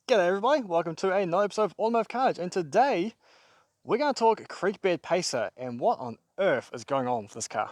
G'day everybody, welcome to another episode of Automotive Carnage, and today we're going to talk Creekbed Pacer and what on earth is going on with this car.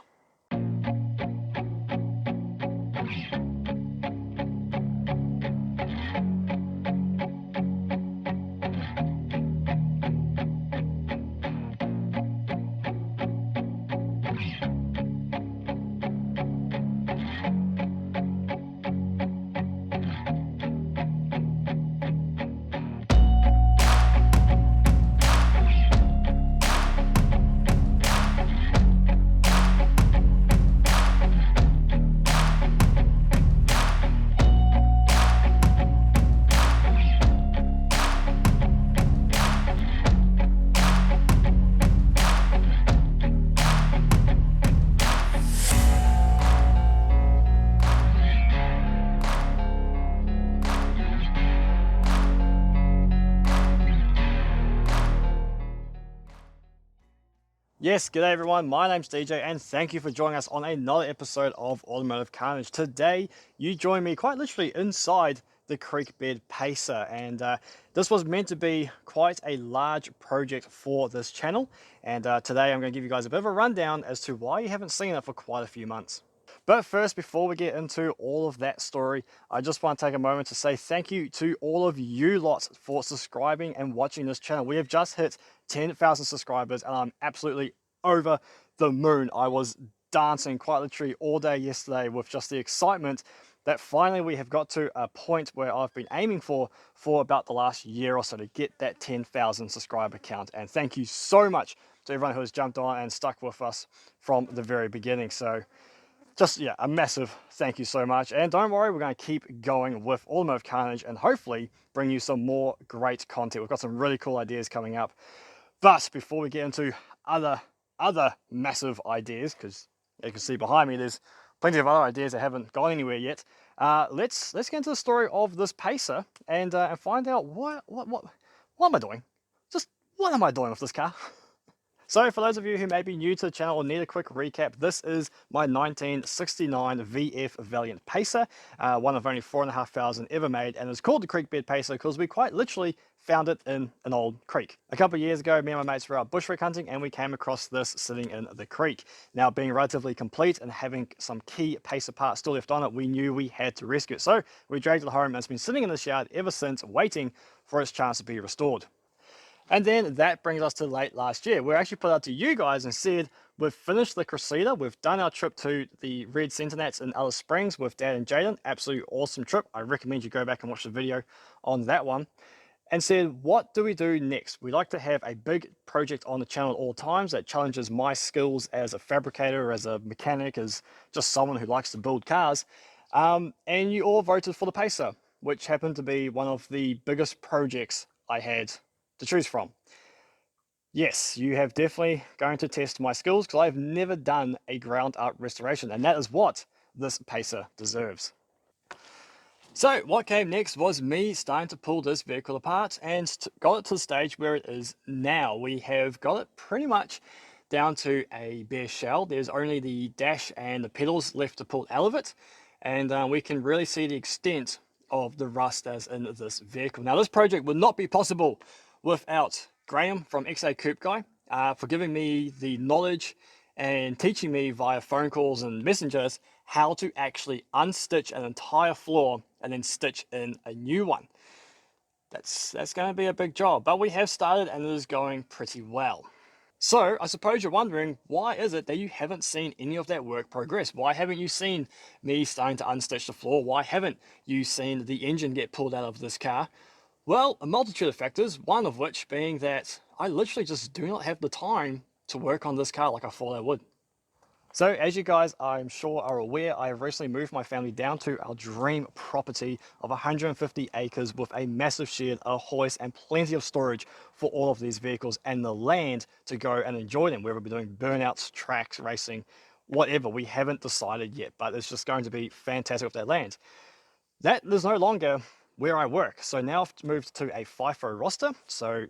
Yes, g'day everyone, my name's DJ and thank you for joining us on another episode of Automotive Carnage. Today, you join me quite literally inside the Creekbed Pacer, and this was meant to be quite a large project for this channel, and today I'm going to give you guys a bit of a rundown as to why you haven't seen it for quite a few months. But first, before we get into all of that story, I just want to take a moment to say thank you to all of you lots for subscribing and watching this channel. We have just hit 10,000 subscribers and I'm absolutely over the moon. I was dancing quite literally all day yesterday with just the excitement that finally we have got to a point where I've been aiming for about the last year or so to get that 10,000 subscriber count. And thank you so much to everyone who has jumped on and stuck with us from the very beginning. So just, yeah, a massive thank you so much. And don't worry, we're going to keep going with Automotive Carnage and hopefully bring you some more great content. We've got some really cool ideas coming up. But before we get into other massive ideas, because you can see behind me, there's plenty of other ideas that haven't gone anywhere yet. Let's get into the story of this Pacer and find out what am I doing? Just what am I doing with this car? So for those of you who may be new to the channel or need a quick recap, this is my 1969 VF Valiant Pacer, one of only 4,500 ever made, and it's called the Creekbed Pacer because we quite literally found it in an old creek. A couple of years ago, me and my mates were out bushwhack hunting and we came across this sitting in the creek. Now, being relatively complete and having some key Pacer parts still left on it, we knew we had to rescue it. So we dragged it home and it's been sitting in this yard ever since, waiting for its chance to be restored. And then that brings us to late last year. We actually put out to you guys and said, we've finished the Crusader. We've done our trip to the Red Centenats in Alice Springs with Dad and Jaden. Absolutely awesome trip. I recommend you go back and watch the video on that one. And said, what do we do next? We like to have a big project on the channel at all times that challenges my skills as a fabricator, as a mechanic, as just someone who likes to build cars. And you all voted for the Pacer, which happened to be one of the biggest projects I had to choose from. Yes, you have definitely going to test my skills because I've never done a ground up restoration, and that is what this Pacer deserves. So what came next was me starting to pull this vehicle apart and got it to the stage where it is now. We have got it pretty much down to a bare shell. There's only the dash and the pedals left to pull out of it, and we can really see the extent of the rust as in this vehicle. Now this project would not be possible without Graham from XA Coupe Guy for giving me the knowledge and teaching me via phone calls and messengers how to actually unstitch an entire floor and then stitch in a new one. That's going to be a big job, but we have started and it is going pretty well. So I suppose you're wondering, why is it that you haven't seen any of that work progress? Why haven't you seen me starting to unstitch the floor? Why haven't you seen the engine get pulled out of this car? Well, a multitude of factors, one of which being that I literally just do not have the time to work on this car like I thought I would. So as you guys, I'm sure, are aware, I have recently moved my family down to our dream property of 150 acres with a massive shed, a hoist, and plenty of storage for all of these vehicles and the land to go and enjoy them, whether we're doing burnouts, tracks, racing, whatever. We haven't decided yet, but it's just going to be fantastic with that land. That is no longer where I work. So now I've moved to a FIFO roster. So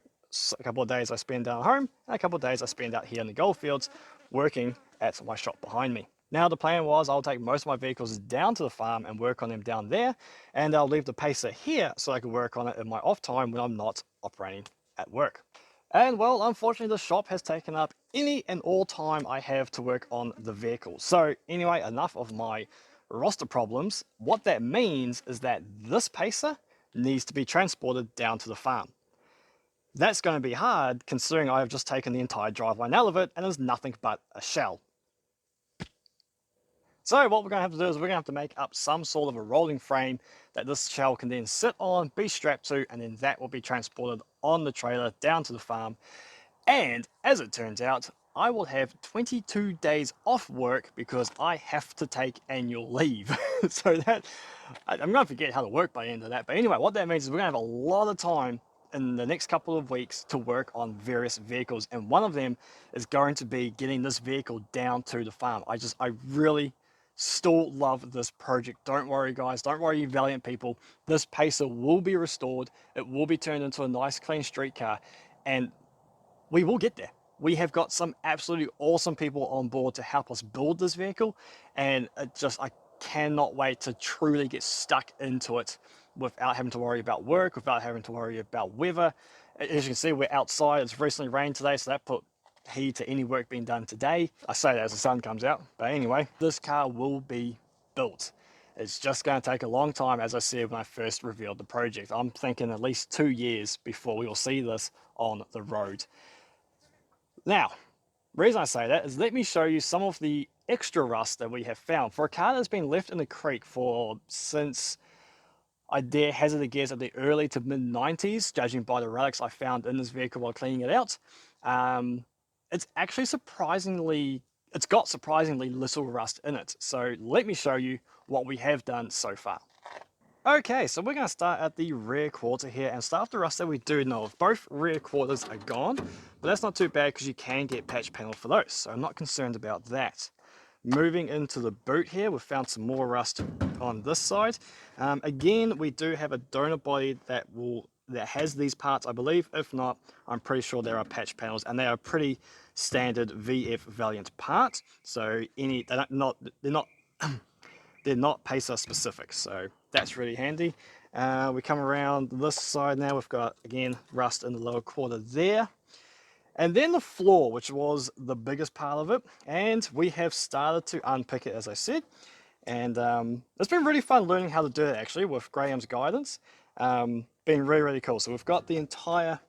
a couple of days I spend down at home and a couple of days I spend out here in the goldfields working at my shop behind me. Now the plan was I'll take most of my vehicles down to the farm and work on them down there, and I'll leave the Pacer here so I can work on it in my off time when I'm not operating at work. And well, unfortunately the shop has taken up any and all time I have to work on the vehicle. So anyway, enough of my roster problems. What that means is that this Pacer needs to be transported down to the farm. That's going to be hard considering I have just taken the entire driveline out of it and there's nothing but a shell. So what we're going to have to do is we're going to have to make up some sort of a rolling frame that this shell can then sit on, be strapped to, and then that will be transported on the trailer down to the farm. And as it turns out, I will have 22 days off work because I have to take annual leave. So that, I'm going to forget how to work by the end of that. But anyway, what that means is we're going to have a lot of time in the next couple of weeks to work on various vehicles. And one of them is going to be getting this vehicle down to the farm. I really still love this project. Don't worry guys, don't worry you Valiant people. This Pacer will be restored. It will be turned into a nice clean street car. And we will get there. We have got some absolutely awesome people on board to help us build this vehicle, and I cannot wait to truly get stuck into it without having to worry about work, without having to worry about weather. As you can see, we're outside. It's recently rained today, so that put heed to any work being done today. I say that as the sun comes out, but anyway, this car will be built. It's just going to take a long time, as I said when I first revealed the project. I'm thinking at least 2 years before we will see this on the road. Now, the reason I say that is let me show you some of the extra rust that we have found. For a car that's been left in the creek for since, I dare hazard a guess, at the early to mid 90s, judging by the relics I found in this vehicle while cleaning it out. It's actually it's got surprisingly little rust in it. So let me show you what we have done so far. Okay, so we're going to start at the rear quarter here and start with the rust that we do know of. Both rear quarters are gone, but that's not too bad because you can get patch panel for those, so I'm not concerned about that. Moving into the boot here, we've found some more rust on this side. Again, we do have a donor body that has these parts, I believe. If not, I'm pretty sure there are patch panels, and they are pretty standard VF Valiant parts. So they're not they're not Pacer specific, so that's really handy. We come around this side now, we've got, again, rust in the lower quarter there. And then the floor, which was the biggest part of it, and we have started to unpick it, as I said. And it's been really fun learning how to do it, actually, with Graham's guidance. Been really, really cool. So we've got the entire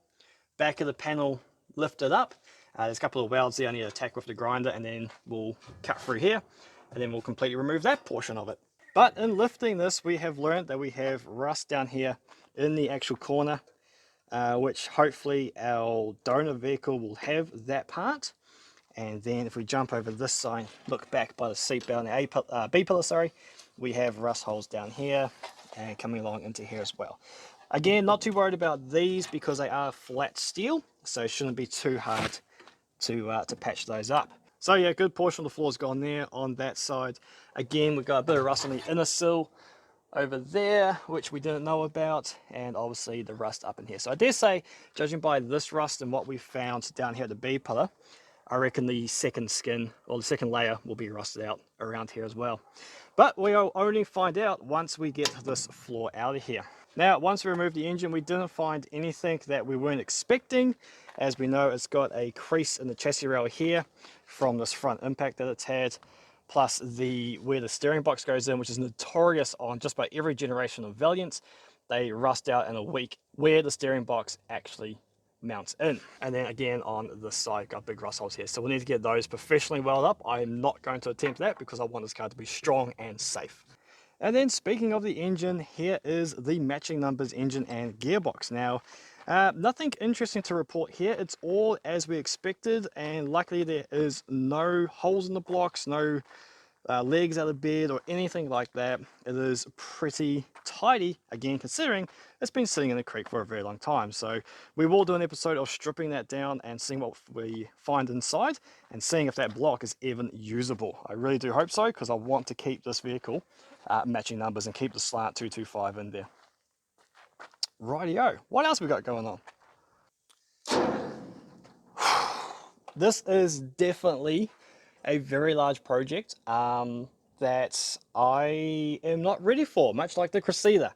back of the panel lifted up. There's a couple of welds there I need to attack with the grinder, and then we'll cut through here, and then we'll completely remove that portion of it. But in lifting this, we have learned that we have rust down here in the actual corner, which hopefully our donor vehicle will have that part. And then if we jump over this side, look back by the seat belt and the B pillar, sorry, we have rust holes down here and coming along into here as well. Again, not too worried about these because they are flat steel, so it shouldn't be too hard to patch those up. So yeah, good portion of the floor's gone there on that side. Again, we've got a bit of rust on the inner sill over there, which we didn't know about, and obviously the rust up in here. So I dare say, judging by this rust and what we found down here at the B pillar, I reckon the second skin, or the second layer, will be rusted out around here as well. But we'll only find out once we get this floor out of here. Now, once we remove the engine, we didn't find anything that we weren't expecting. As we know, it's got a crease in the chassis rail here from this front impact that it's had, plus where the steering box goes in, which is notorious on just about every generation of Valiants. They rust out in a week where the steering box actually mounts in. And then again on this side, got big rust holes here. So we need to get those professionally welded up. I am not going to attempt that because I want this car to be strong and safe. And then speaking of the engine, here is the matching numbers engine and gearbox. Now, nothing interesting to report here. It's all as we expected, and luckily there is no holes in the blocks, no legs out of bed or anything like that. It is pretty tidy, again, considering it's been sitting in the creek for a very long time. So we will do an episode of stripping that down and seeing what we find inside and seeing if that block is even usable. I really do hope so, because I want to keep this vehicle matching numbers and keep the slant 225 in there. Rightio, what else we got going on? This is definitely a very large project that I am not ready for, much like the Cressida.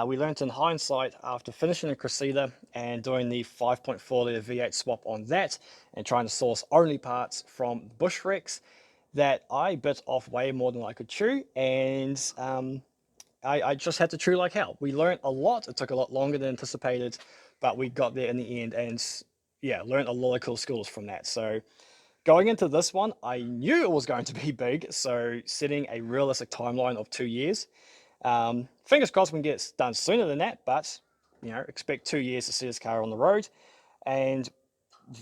We learned in hindsight after finishing the Cressida and doing the 5.4 litre V8 swap on that and trying to source only parts from Bushrex that I bit off way more than I could chew, and I just had to chew like hell. We learned a lot. It took a lot longer than anticipated, but we got there in the end, and yeah, learned a lot of cool skills from that. So going into this one, I knew it was going to be big, so setting a realistic timeline of 2 years. Fingers crossed we can get it done sooner than that, but expect 2 years to see this car on the road. And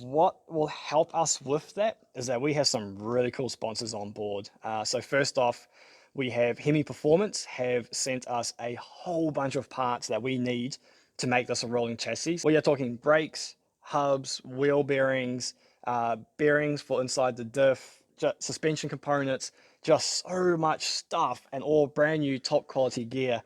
what will help us with that is that we have some really cool sponsors on board. So first off, we have Hemi Performance have sent us a whole bunch of parts that we need to make this a rolling chassis. We are talking brakes, hubs, wheel bearings for inside the diff, suspension components, just so much stuff, and all brand new top quality gear.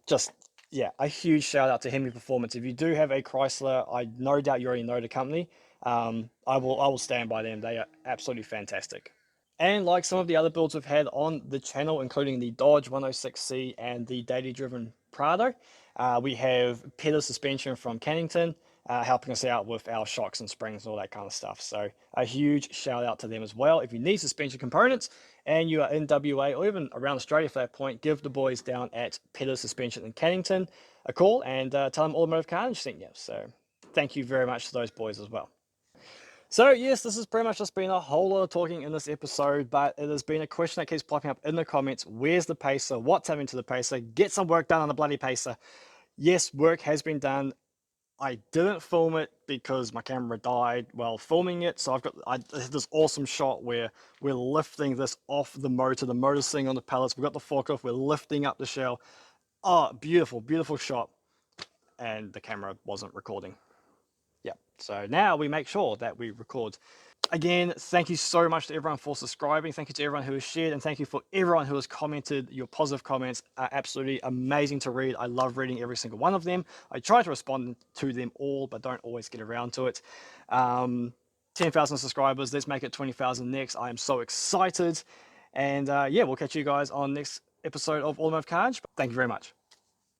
Just yeah, a huge shout out to Hemi Performance. If you do have a Chrysler, I no doubt you already know the company. I will stand by them. They are absolutely fantastic. And like some of the other builds we've had on the channel, including the Dodge 106C and the daily driven Prado, we have pedal suspension from Cannington, helping us out with our shocks and springs and all that kind of stuff. So a huge shout out to them as well. If you need suspension components and you are in WA or even around Australia for that point, give the boys down at Pedal Suspension in Cannington a call and tell them Automotive Carnage sent you. So thank you very much to those boys as well. So yes, this has pretty much just been a whole lot of talking in this episode, but it has been a question that keeps popping up in the comments. Where's the Pacer? What's happening to the Pacer? Get some work done on the bloody Pacer. Yes, work has been done. I didn't film it because my camera died while filming it. So I have this awesome shot where we're lifting this off the motor. The motor's sitting on the pallets. We've got the forklift. We're lifting up the shell. Oh, beautiful, beautiful shot. And the camera wasn't recording. Yeah. So now we make sure that we record. Again, thank you so much to everyone for subscribing. Thank you to everyone who has shared, and thank you for everyone who has commented. Your positive comments are absolutely amazing to read. I love reading every single one of them. I try to respond to them all, but don't always get around to it. 10,000 subscribers. Let's make it 20,000 next. I am so excited. And yeah, we'll catch you guys on next episode of Automotive Carnage. Thank you very much.